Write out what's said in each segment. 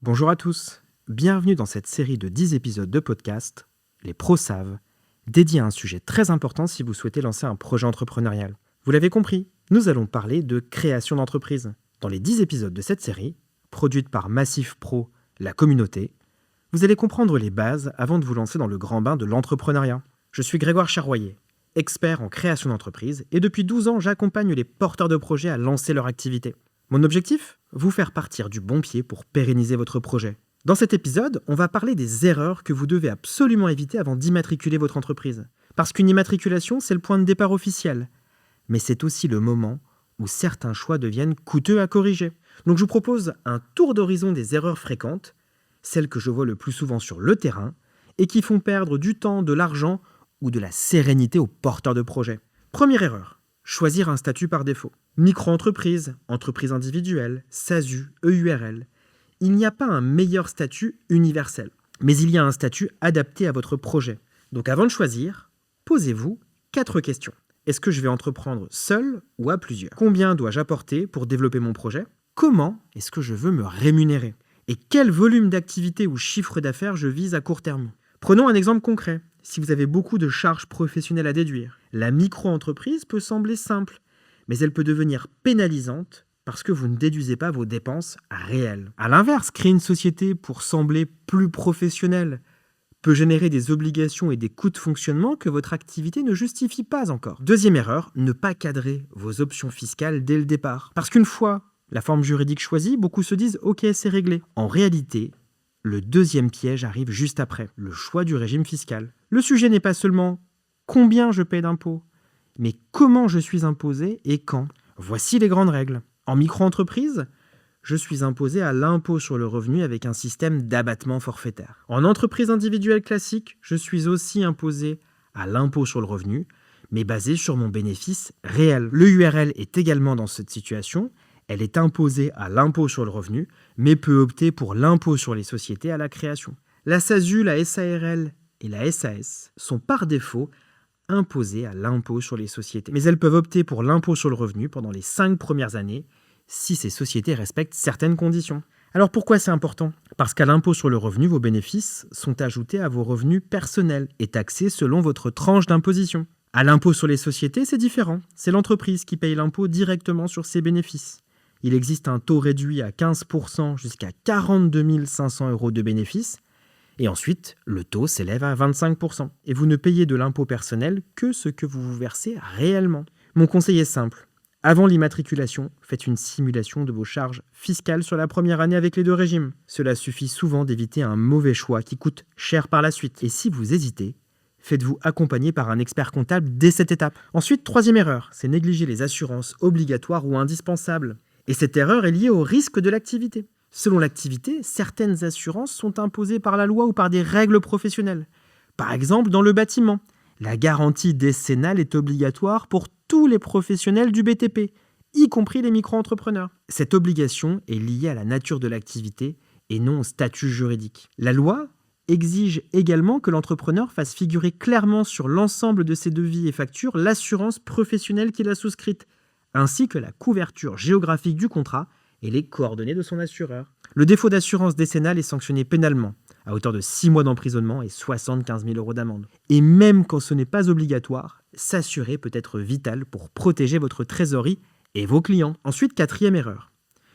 Bonjour à tous, bienvenue dans cette série de 10 épisodes de podcast, Les pros savent, dédiés à un sujet très important si vous souhaitez lancer un projet entrepreneurial. Vous l'avez compris, nous allons parler de création d'entreprise. Dans les 10 épisodes de cette série, produite par Massif Pro, la communauté, vous allez comprendre les bases avant de vous lancer dans le grand bain de l'entrepreneuriat. Je suis Grégoire Charroyer, expert en création d'entreprise, et depuis 12 ans, j'accompagne les porteurs de projets à lancer leur activité. Mon objectif ? Vous faire partir du bon pied pour pérenniser votre projet. Dans cet épisode, on va parler des erreurs que vous devez absolument éviter avant d'immatriculer votre entreprise. Parce qu'une immatriculation, c'est le point de départ officiel. Mais c'est aussi le moment où certains choix deviennent coûteux à corriger. Donc je vous propose un tour d'horizon des erreurs fréquentes, celles que je vois le plus souvent sur le terrain, et qui font perdre du temps, de l'argent ou de la sérénité aux porteurs de projets. Première erreur. Choisir un statut par défaut. Micro-entreprise, entreprise individuelle, SASU, EURL. Il n'y a pas un meilleur statut universel, mais il y a un statut adapté à votre projet. Donc avant de choisir, posez-vous 4 questions. Est-ce que je vais entreprendre seul ou à plusieurs ? Combien dois-je apporter pour développer mon projet ? Comment est-ce que je veux me rémunérer ? Et quel volume d'activité ou chiffre d'affaires je vise à court terme ? Prenons un exemple concret. Si vous avez beaucoup de charges professionnelles à déduire, la micro-entreprise peut sembler simple, mais elle peut devenir pénalisante parce que vous ne déduisez pas vos dépenses réelles. A l'inverse, créer une société pour sembler plus professionnelle peut générer des obligations et des coûts de fonctionnement que votre activité ne justifie pas encore. Deuxième erreur, ne pas cadrer vos options fiscales dès le départ. Parce qu'une fois la forme juridique choisie, beaucoup se disent « ok, c'est réglé ». En réalité, le deuxième piège arrive juste après, le choix du régime fiscal. Le sujet n'est pas seulement combien je paie d'impôts, mais comment je suis imposé et quand. Voici les grandes règles. En micro-entreprise, je suis imposé à l'impôt sur le revenu avec un système d'abattement forfaitaire. En entreprise individuelle classique, je suis aussi imposé à l'impôt sur le revenu, mais basé sur mon bénéfice réel. L'EURL est également dans cette situation. Elle est imposée à l'impôt sur le revenu, mais peut opter pour l'impôt sur les sociétés à la création. La SASU, la SARL et la SAS sont par défaut imposées à l'impôt sur les sociétés. Mais elles peuvent opter pour l'impôt sur le revenu pendant les 5 premières années, si ces sociétés respectent certaines conditions. Alors pourquoi c'est important ? Parce qu'à l'impôt sur le revenu, vos bénéfices sont ajoutés à vos revenus personnels et taxés selon votre tranche d'imposition. À l'impôt sur les sociétés, c'est différent. C'est l'entreprise qui paye l'impôt directement sur ses bénéfices. Il existe un taux réduit à 15% jusqu'à 42 500 € de bénéfices. Et ensuite, le taux s'élève à 25%. Et vous ne payez de l'impôt personnel que ce que vous vous versez réellement. Mon conseil est simple. Avant l'immatriculation, faites une simulation de vos charges fiscales sur la première année avec les 2 régimes. Cela suffit souvent d'éviter un mauvais choix qui coûte cher par la suite. Et si vous hésitez, faites-vous accompagner par un expert comptable dès cette étape. Ensuite, troisième erreur, c'est négliger les assurances obligatoires ou indispensables. Et cette erreur est liée au risque de l'activité. Selon l'activité, certaines assurances sont imposées par la loi ou par des règles professionnelles. Par exemple, dans le bâtiment, la garantie décennale est obligatoire pour tous les professionnels du BTP, y compris les micro-entrepreneurs. Cette obligation est liée à la nature de l'activité et non au statut juridique. La loi exige également que l'entrepreneur fasse figurer clairement sur l'ensemble de ses devis et factures l'assurance professionnelle qu'il a souscrite, ainsi que la couverture géographique du contrat et les coordonnées de son assureur. Le défaut d'assurance décennale est sanctionné pénalement, à hauteur de 6 mois d'emprisonnement et 75 000 € d'amende. Et même quand ce n'est pas obligatoire, s'assurer peut être vital pour protéger votre trésorerie et vos clients. Ensuite, quatrième erreur.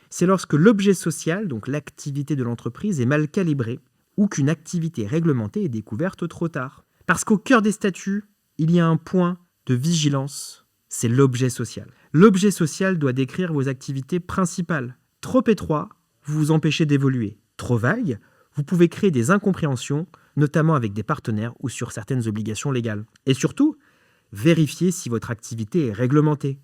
C'est lorsque l'objet social, donc l'activité de l'entreprise, est mal calibré ou qu'une activité réglementée est découverte trop tard. Parce qu'au cœur des statuts, il y a un point de vigilance, c'est l'objet social. L'objet social doit décrire vos activités principales. Trop étroit, vous vous empêchez d'évoluer. Trop vague, vous pouvez créer des incompréhensions, notamment avec des partenaires ou sur certaines obligations légales. Et surtout, vérifiez si votre activité est réglementée.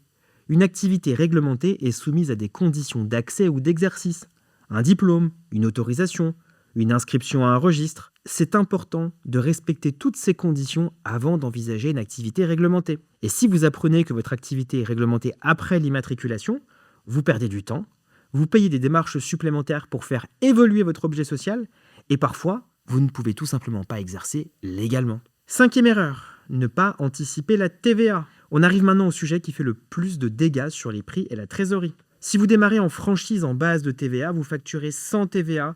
Une activité réglementée est soumise à des conditions d'accès ou d'exercice. Un diplôme, une autorisation, une inscription à un registre. C'est important de respecter toutes ces conditions avant d'envisager une activité réglementée. Et si vous apprenez que votre activité est réglementée après l'immatriculation, vous perdez du temps, vous payez des démarches supplémentaires pour faire évoluer votre objet social, et parfois, vous ne pouvez tout simplement pas exercer légalement. Cinquième erreur, ne pas anticiper la TVA. On arrive maintenant au sujet qui fait le plus de dégâts sur les prix et la trésorerie. Si vous démarrez en franchise en base de TVA, vous facturez sans TVA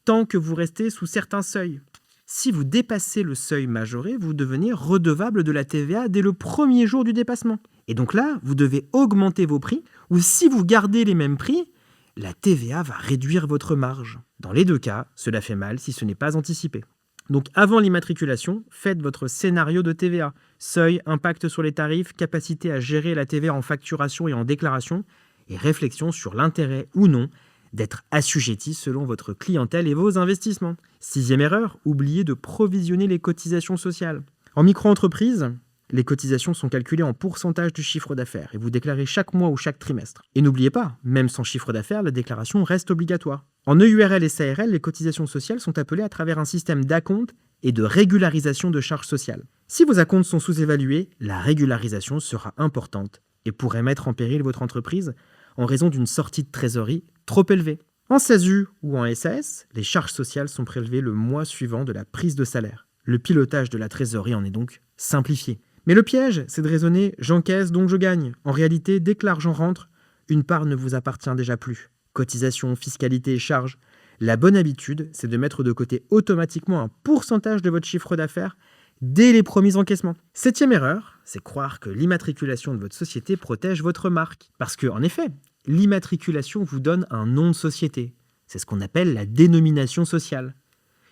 tant que vous restez sous certains seuils. Si vous dépassez le seuil majoré, vous devenez redevable de la TVA dès le premier jour du dépassement. Et donc là, vous devez augmenter vos prix, ou si vous gardez les mêmes prix, la TVA va réduire votre marge. Dans les deux cas, cela fait mal si ce n'est pas anticipé. Donc avant l'immatriculation, faites votre scénario de TVA. Seuil, impact sur les tarifs, capacité à gérer la TVA en facturation et en déclaration, et réflexion sur l'intérêt ou non d'être assujetti selon votre clientèle et vos investissements. 6e erreur, oubliez de provisionner les cotisations sociales. En micro-entreprise, les cotisations sont calculées en pourcentage du chiffre d'affaires et vous déclarez chaque mois ou chaque trimestre. Et n'oubliez pas, même sans chiffre d'affaires, la déclaration reste obligatoire. En EURL et SARL, les cotisations sociales sont appelées à travers un système d'acompte et de régularisation de charges sociales. Si vos acomptes sont sous-évalués, la régularisation sera importante et pourrait mettre en péril votre entreprise en raison d'une sortie de trésorerie trop élevée. En SASU ou en SAS, les charges sociales sont prélevées le mois suivant de la prise de salaire. Le pilotage de la trésorerie en est donc simplifié. Mais le piège, c'est de raisonner « j'encaisse donc je gagne ». En réalité, dès que l'argent rentre, une part ne vous appartient déjà plus. Cotisation, fiscalité et charges. La bonne habitude, c'est de mettre de côté automatiquement un pourcentage de votre chiffre d'affaires dès les premiers encaissements. 7e erreur, c'est croire que l'immatriculation de votre société protège votre marque. Parce que, en effet, l'immatriculation vous donne un nom de société. C'est ce qu'on appelle la dénomination sociale.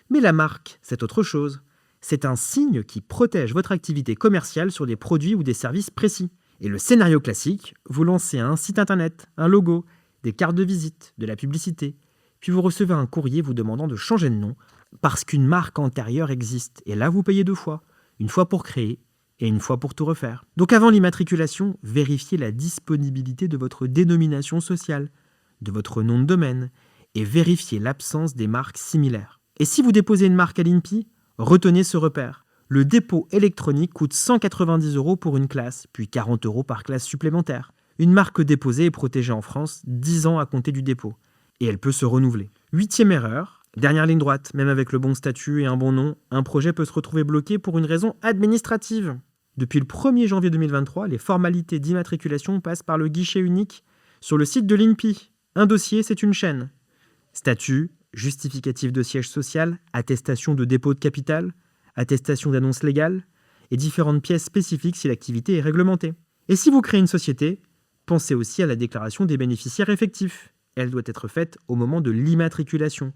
Mais la marque, c'est autre chose. C'est un signe qui protège votre activité commerciale sur des produits ou des services précis. Et le scénario classique, vous lancez un site internet, un logo, des cartes de visite, de la publicité, puis vous recevez un courrier vous demandant de changer de nom parce qu'une marque antérieure existe. Et là, vous payez 2 fois. Une fois pour créer et une fois pour tout refaire. Donc avant l'immatriculation, vérifiez la disponibilité de votre dénomination sociale, de votre nom de domaine, et vérifiez l'absence des marques similaires. Et si vous déposez une marque à l'INPI, retenez ce repère. Le dépôt électronique coûte 190 € pour une classe, puis 40 € par classe supplémentaire. Une marque déposée est protégée en France 10 ans à compter du dépôt. Et elle peut se renouveler. 8e erreur, dernière ligne droite, même avec le bon statut et un bon nom, un projet peut se retrouver bloqué pour une raison administrative. Depuis le 1er janvier 2023, les formalités d'immatriculation passent par le guichet unique sur le site de l'INPI. Un dossier, c'est une chaîne. Statut, justificatif de siège social, attestation de dépôt de capital, attestation d'annonce légale et différentes pièces spécifiques si l'activité est réglementée. Et si vous créez une société, pensez aussi à la déclaration des bénéficiaires effectifs. Elle doit être faite au moment de l'immatriculation.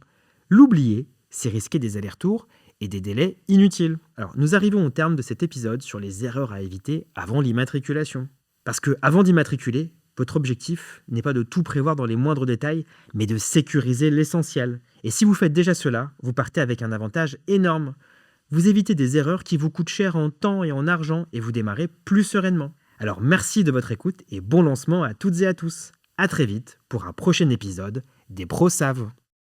L'oublier, c'est risquer des allers-retours et des délais inutiles. Alors, nous arrivons au terme de cet épisode sur les erreurs à éviter avant l'immatriculation. Parce que avant d'immatriculer, votre objectif n'est pas de tout prévoir dans les moindres détails, mais de sécuriser l'essentiel. Et si vous faites déjà cela, vous partez avec un avantage énorme. Vous évitez des erreurs qui vous coûtent cher en temps et en argent et vous démarrez plus sereinement. Alors merci de votre écoute et bon lancement à toutes et à tous. À très vite pour un prochain épisode des Pros savent.